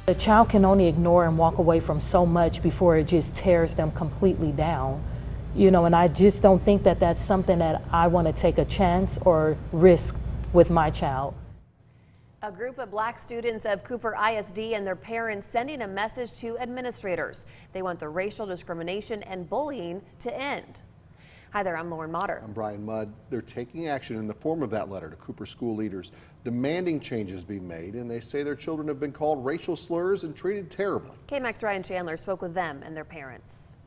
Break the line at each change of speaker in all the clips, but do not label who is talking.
A child can only ignore and walk away from so much before it just tears them completely down. And I just don't think that that's something that I want to take a chance or risk with my child.
A group of black students of Cooper ISD and their parents sending a message to administrators. They want the racial discrimination and bullying to end. Hi there, I'm Lauren Motter.
I'm Brian Mudd. They're taking action in the form of that letter to Cooper school leaders, demanding changes be made, and they say their children have been called racial slurs and treated terribly.
KMAC's Ryan Chandler spoke with them and their parents.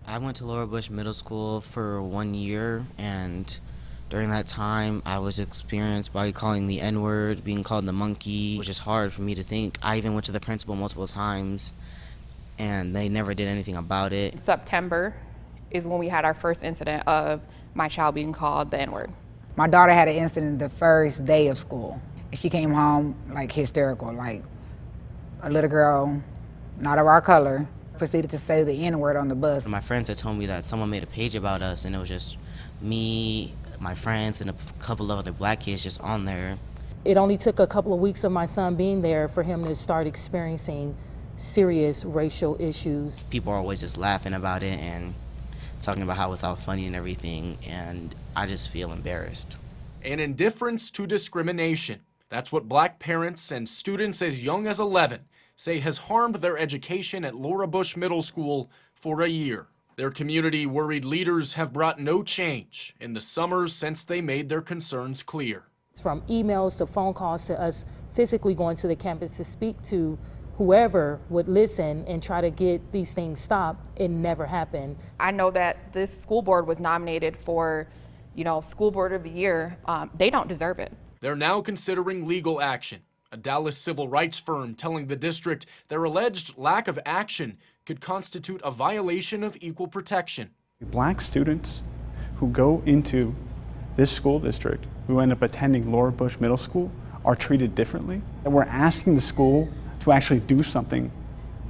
I went to Lower Bush Middle School for 1 year, and during that time I was experienced by calling the N-word, being called the monkey, which is hard for me to think. I even went to the principal multiple times, and they never did anything about it.
September is when we had our first incident of my child being called the N-word.
My daughter had an incident the first day of school. She came home like hysterical, like a little girl, not of our color, proceeded to say the N-word on the bus.
My friends had told me that someone made a page about us, and it was just me, my friends, and a couple of other black kids just on there.
It only took a couple of weeks of my son being there for him to start experiencing serious racial issues.
People are always just laughing about it and talking about how it's all funny and everything, and I just feel embarrassed.
An indifference to discrimination. That's what black parents and students as young as 11 say has harmed their education at Laura Bush Middle School for a year. Their community worried leaders have brought no change in the summers since they made their concerns clear.
From emails to phone calls to us physically going to the campus to speak to whoever would listen and try to get these things stopped, it never happened.
I know that this school board was nominated for, School Board of the Year. They don't deserve it.
They're now considering legal action. A Dallas civil rights firm telling the district their alleged lack of action could constitute a violation of equal protection.
Black students who go into this school district, who end up attending Laura Bush Middle School, are treated differently. And we're asking the school to actually do something,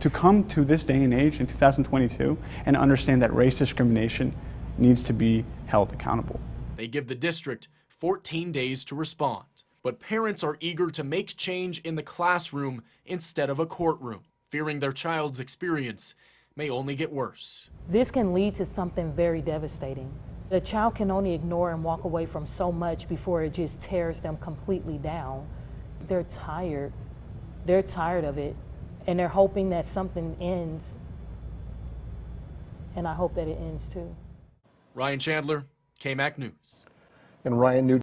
to come to this day and age in 2022 and understand that race discrimination needs to be held accountable.
They give the district 14 days to respond, but parents are eager to make change in the classroom instead of a courtroom, fearing their child's experience may only get worse.
This can lead to something very devastating. A child can only ignore and walk away from so much before it just tears them completely down. They're tired. They're tired of it, and they're hoping that something ends, and I hope that it ends too.
Ryan Chandler, KMAC News.
And Ryan, new